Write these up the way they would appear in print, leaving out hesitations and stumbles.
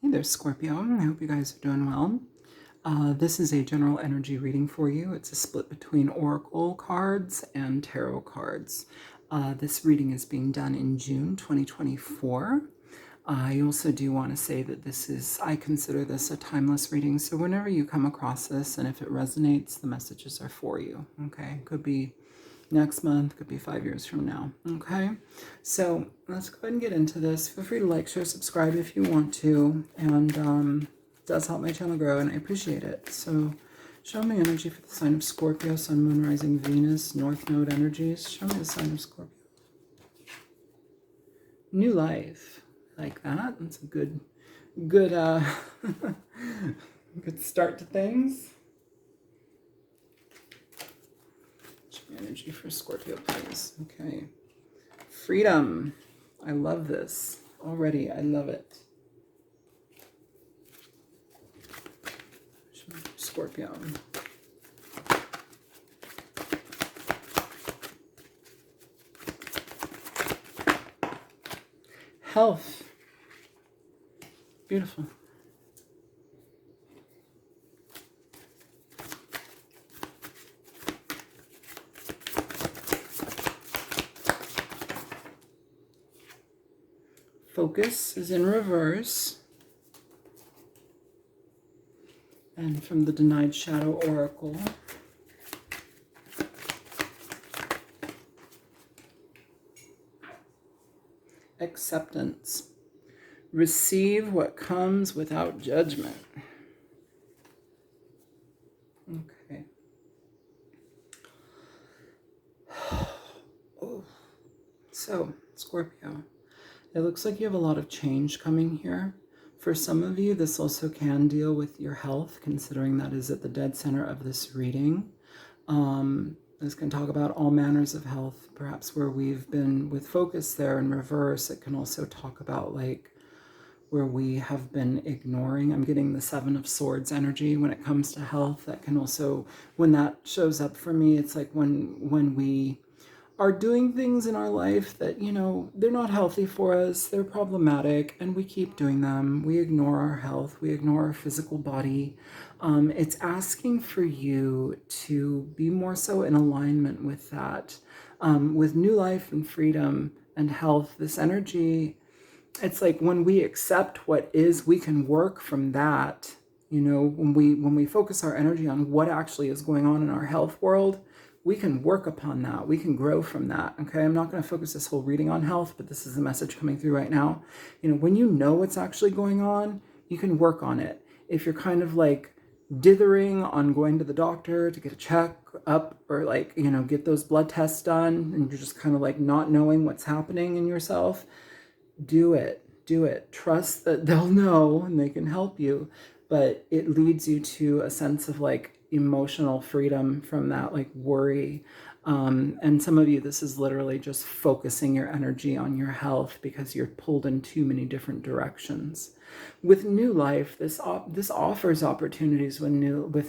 Hey there, Scorpio. I hope you guys are doing well. This is a general energy reading for you. It's a split between oracle cards and tarot cards. This reading is being done in June 2024. I also do want to say that I consider this a timeless reading. So whenever you come across this and if it resonates, the messages are for you. Okay, could be next month, could be 5 years from now. Okay, so let's go ahead and get into this. Feel free to like, share, subscribe if you want to, and it does help my channel grow, and I appreciate it. So show me energy for the sign of Scorpio, Sun, Moon, Rising, Venus, North Node energies. Show me the sign of Scorpio. New life, like that. That's a good good start to things. Energy for Scorpio, please. Okay. Freedom. I love this already. I love it. Scorpio. Health. Beautiful. Focus is in reverse. And from the Denied Shadow Oracle. Acceptance. Receive what comes without judgment. Okay. Oh. So, Scorpio. It looks like you have a lot of change coming here. For some of you, this also can deal with your health, considering that is at the dead center of this reading. This can talk about all manners of health, perhaps where we've been with focus there in reverse. It can also talk about like where we have been ignoring. I'm getting the Seven of Swords energy when it comes to health. That can also, when that shows up for me, it's like when we are doing things in our life that, you know, they're not healthy for us, they're problematic, and we keep doing them. We ignore our health, we ignore our physical body. It's asking for you to be more so in alignment with that. With new life and freedom and health, this energy, it's like when we accept what is, we can work from that. You know, when we focus our energy on what actually is going on in our health world, we can work upon that. We can grow from that. Okay, I'm not going to focus this whole reading on health, but this is the message coming through right now. You know, when you know what's actually going on, you can work on it. If you're kind of like dithering on going to the doctor to get a check up or like, you know, get those blood tests done, and you're just kind of like not knowing what's happening in yourself, do it. Trust that they'll know and they can help you, but it leads you to a sense of like emotional freedom from that like worry. And some of you, this is literally just focusing your energy on your health because you're pulled in too many different directions. With new life, this offers opportunities with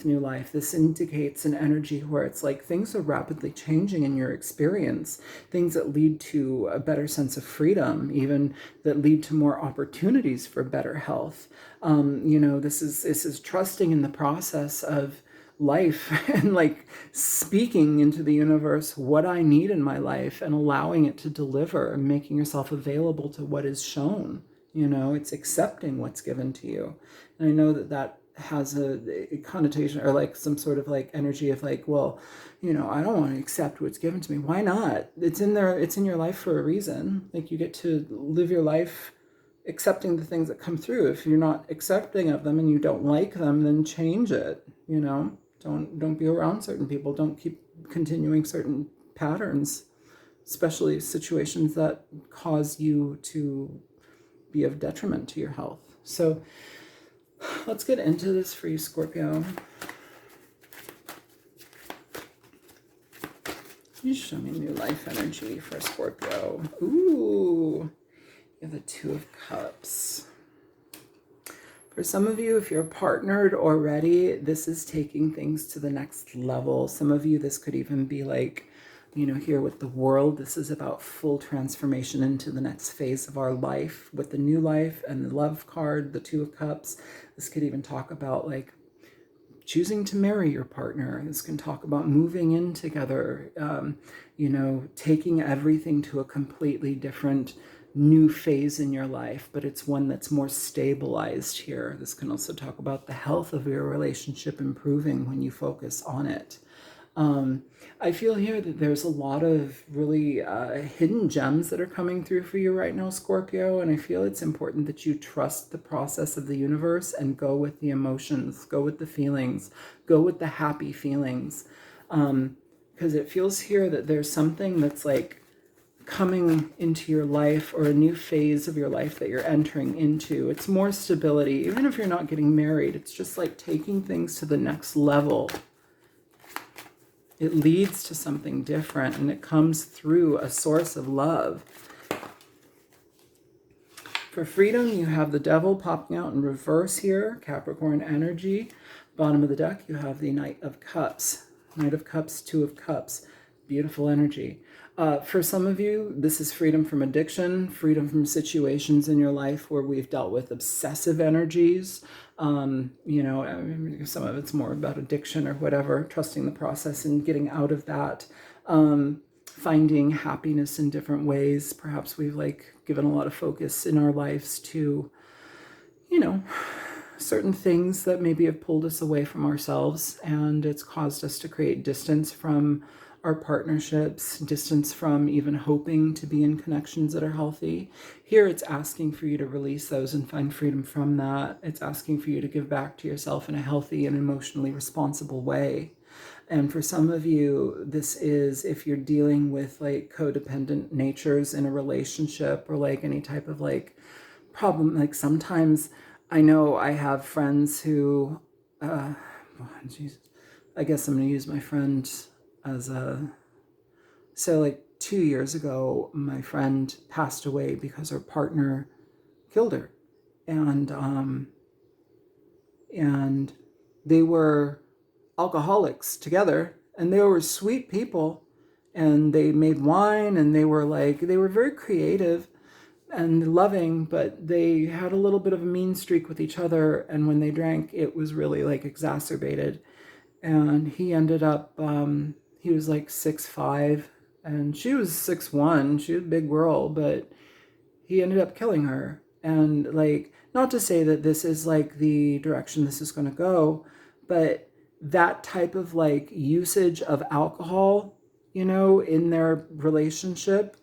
new life. This indicates an energy where it's like things are rapidly changing in your experience, things that lead to a better sense of freedom, even that lead to more opportunities for better health. You know, this is trusting in the process of life and like speaking into the universe what I need in my life and allowing it to deliver and making yourself available to what is shown. You know, it's accepting what's given to you. And I know that has a connotation or like some sort of like energy of like, well, you know, I don't want to accept what's given to me. Why not? It's in there. It's in your life for a reason. Like you get to live your life accepting the things that come through. If you're not accepting of them and you don't like them, then change it. You know, don't be around certain people. Don't keep continuing certain patterns, especially situations that cause you to be of detriment to your health. So let's get into this for you, Scorpio. You show me new life energy for Scorpio. Ooh, you have the Two of Cups. For some of you, if you're partnered already, this is taking things to the next level. Some of you, this could even be like you know, here with the World, this is about full transformation into the next phase of our life with the new life. And the Love card, the Two of Cups, this could even talk about like choosing to marry your partner. This can talk about moving in together, you know, taking everything to a completely different new phase in your life, but it's one that's more stabilized here. This can also talk about the health of your relationship improving when you focus on it. I feel here that there's a lot of really hidden gems that are coming through for you right now, Scorpio, and I feel it's important that you trust the process of the universe and go with the emotions, go with the feelings, go with the happy feelings, because it feels here that there's something that's like coming into your life, or a new phase of your life that you're entering into. It's more stability. Even if you're not getting married, it's just like taking things to the next level. It leads to something different, and it comes through a source of love. For freedom, you have the Devil popping out in reverse here, Capricorn energy. Bottom of the deck, you have the Knight of Cups. Knight of Cups, Two of Cups. Beautiful energy. For some of you, this is freedom from addiction, freedom from situations in your life where we've dealt with obsessive energies. You know, I mean, some of it's more about addiction or whatever, trusting the process and getting out of that. Finding happiness in different ways. Perhaps we've like given a lot of focus in our lives to, you know, certain things that maybe have pulled us away from ourselves, and it's caused us to create distance from our partnerships, distance from even hoping to be in connections that are healthy. Here it's asking for you to release those and find freedom from that. It's asking for you to give back to yourself in a healthy and emotionally responsible way. And for some of you, this is if you're dealing with like codependent natures in a relationship, or like any type of like problem. Like sometimes I know I have friends who, Jesus, I guess I'm going to use my friend as a, so like 2 years ago, my friend passed away because her partner killed her. And they were alcoholics together, and they were sweet people, and they made wine, and they were very creative and loving, but they had a little bit of a mean streak with each other, and when they drank, it was really like exacerbated. And he ended up, he was like 6'5", and she was 6'1". She was a big girl, but he ended up killing her. And like, not to say that this is like the direction this is going to go, but that type of like usage of alcohol, you know, in their relationship,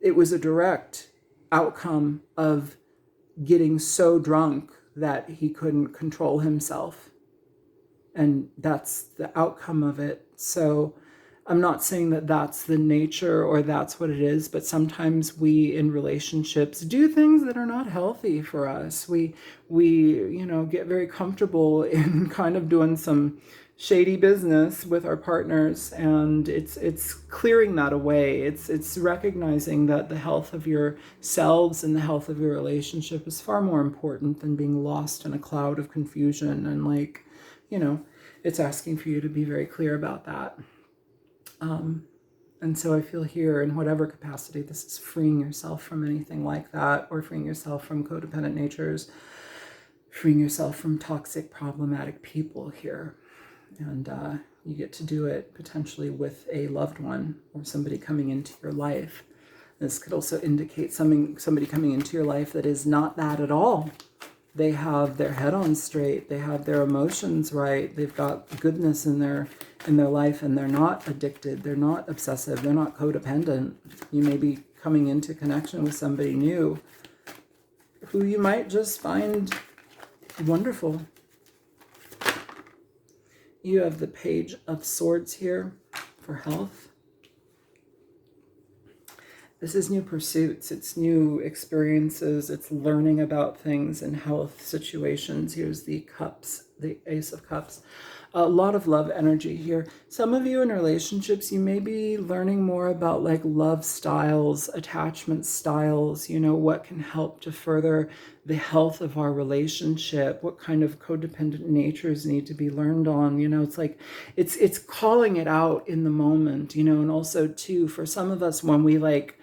it was a direct outcome of getting so drunk that he couldn't control himself. And that's the outcome of it. So I'm not saying that that's the nature or that's what it is, but sometimes we in relationships do things that are not healthy for us. We you know, get very comfortable in kind of doing some shady business with our partners, and it's clearing that away. It's recognizing that the health of yourselves and the health of your relationship is far more important than being lost in a cloud of confusion. And like, you know, it's asking for you to be very clear about that. And so I feel here, in whatever capacity this is, freeing yourself from anything like that, or freeing yourself from codependent natures, freeing yourself from toxic, problematic people here. And you get to do it potentially with a loved one or somebody coming into your life. This could also indicate somebody coming into your life that is not that at all. They have their head on straight. They have their emotions right. They've got goodness in their life, and they're not addicted. They're not obsessive. They're not codependent. You may be coming into connection with somebody new who you might just find wonderful. You have the Page of Swords here for health. This is new pursuits, it's new experiences, it's learning about things in health situations. Here's the Cups, the Ace of Cups. A lot of love energy here. Some of you in relationships, you may be learning more about like love styles, attachment styles, you know, what can help to further the health of our relationship, what kind of codependent natures need to be learned on. You know, it's like, it's calling it out in the moment, you know, and also too, for some of us, when we like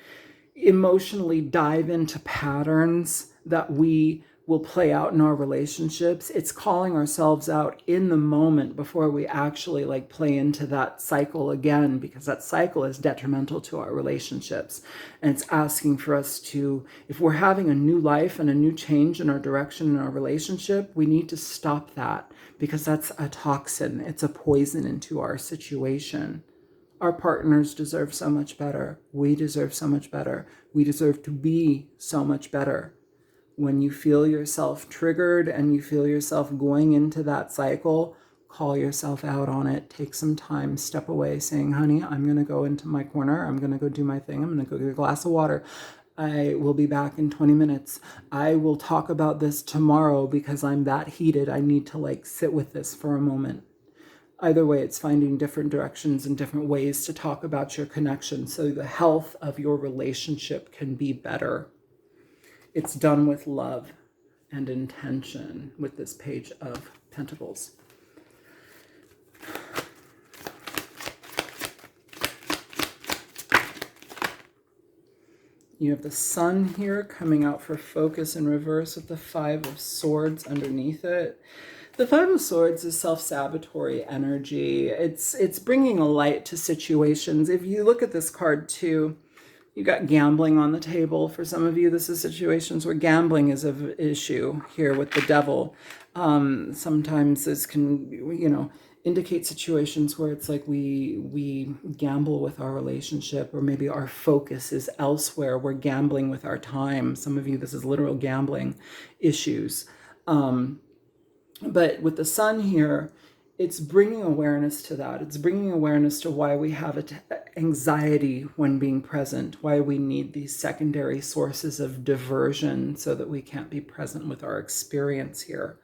emotionally dive into patterns that we will play out in our relationships, it's calling ourselves out in the moment before we actually like play into that cycle again, because that cycle is detrimental to our relationships. And it's asking for us to, if we're having a new life and a new change in our direction in our relationship, we need to stop that, because that's a toxin. It's a poison into our situation. Our partners deserve so much better. We deserve so much better. We deserve to be so much better. When you feel yourself triggered and you feel yourself going into that cycle, call yourself out on it. Take some time, step away, saying, honey, I'm going to go into my corner. I'm going to go do my thing. I'm going to go get a glass of water. I will be back in 20 minutes. I will talk about this tomorrow because I'm that heated. I need to like sit with this for a moment. Either way, it's finding different directions and different ways to talk about your connection so the health of your relationship can be better. It's done with love and intention with this Page of Pentacles. You have the Sun here coming out for focus in reverse with the Five of Swords underneath it. The Five of Swords is self-sabotatory energy. It's bringing a light to situations. If you look at this card too, you got gambling on the table. For some of you, this is situations where gambling is an issue here with the Devil. Sometimes this can, you know, indicate situations where it's like we gamble with our relationship, or maybe our focus is elsewhere. We're gambling with our time. Some of you, this is literal gambling issues. But with the Sun here, it's bringing awareness to that. It's bringing awareness to why we have anxiety when being present, why we need these secondary sources of diversion so that we can't be present with our experience here.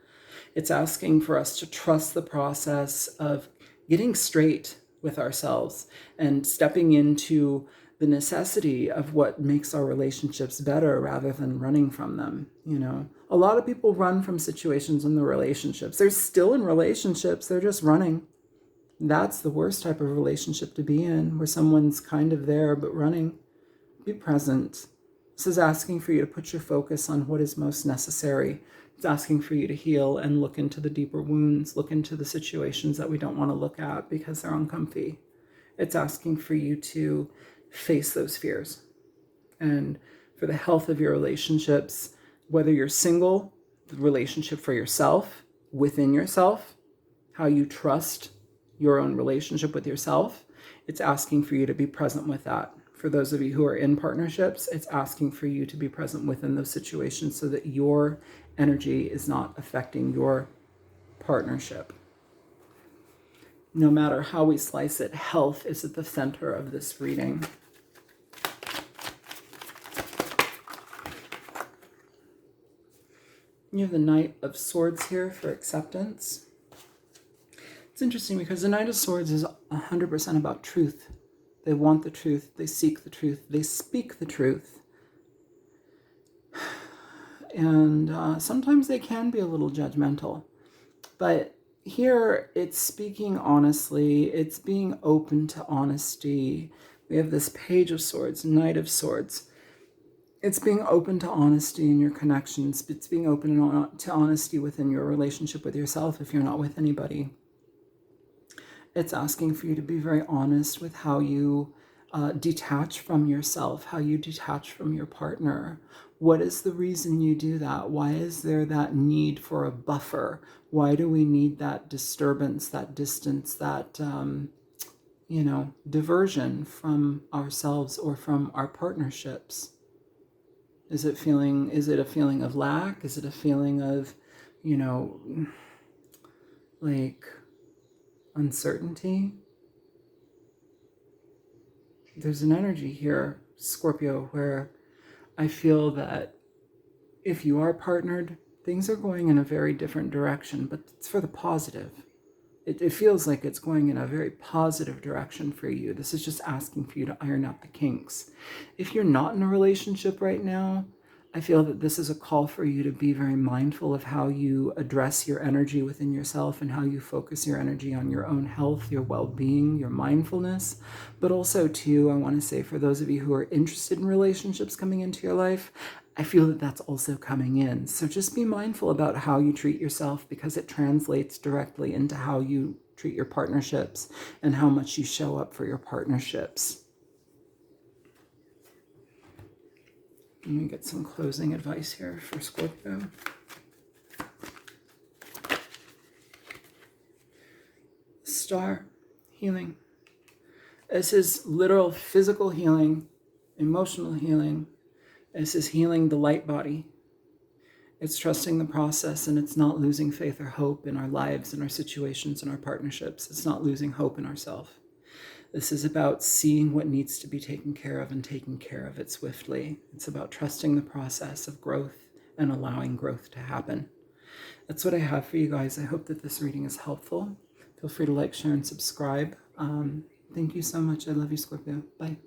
It's asking for us to trust the process of getting straight with ourselves and stepping into the necessity of what makes our relationships better rather than running from them. You know, a lot of people run from situations in the relationships. They're still in relationships. They're just running. That's the worst type of relationship to be in, where someone's kind of there but running. Be present. This is asking for you to put your focus on what is most necessary. It's asking for you to heal and look into the deeper wounds, look into the situations that we don't want to look at because they're uncomfy. It's asking for you to face those fears. And for the health of your relationships, whether you're single, the relationship for yourself, within yourself, how you trust your own relationship with yourself, it's asking for you to be present with that. For those of you who are in partnerships, it's asking for you to be present within those situations so that your energy is not affecting your partnership. No matter how we slice it, health is at the center of this reading. You have the Knight of Swords here for acceptance. It's interesting because the Knight of Swords is 100% about truth. They want the truth. They seek the truth. They speak the truth. And sometimes they can be a little judgmental. But here it's speaking honestly. It's being open to honesty. We have this Page of Swords, Knight of Swords. It's being open to honesty in your connections. It's being open to honesty within your relationship with yourself if you're not with anybody. It's asking for you to be very honest with how you detach from yourself, how you detach from your partner. What is the reason you do that? Why is there that need for a buffer? Why do we need that disturbance, that distance, that, diversion from ourselves or from our partnerships? Is it a feeling of lack? Is it a feeling of, uncertainty? There's an energy here, Scorpio, where I feel that if you are partnered, Things are going in a very different direction, but it's for the positive. It feels like it's going in a very positive direction for you. This is just asking for you to iron out the kinks. If you're not in a relationship right now, I feel that this is a call for you to be very mindful of how you address your energy within yourself and how you focus your energy on your own health, your well-being, your mindfulness. But also, too, I want to say for those of you who are interested in relationships coming into your life, I feel that that's also coming in. So just be mindful about how you treat yourself, because it translates directly into how you treat your partnerships and how much you show up for your partnerships. Let me get some closing advice here for Scorpio. Star, healing. This is literal physical healing, emotional healing. This is healing the light body. It's trusting the process, and it's not losing faith or hope in our lives and our situations and our partnerships. It's not losing hope in ourselves. This is about seeing what needs to be taken care of and taking care of it swiftly. It's about trusting the process of growth and allowing growth to happen. That's what I have for you guys. I hope that this reading is helpful. Feel free to like, share, and subscribe. Thank you so much. I love you, Scorpio. Bye.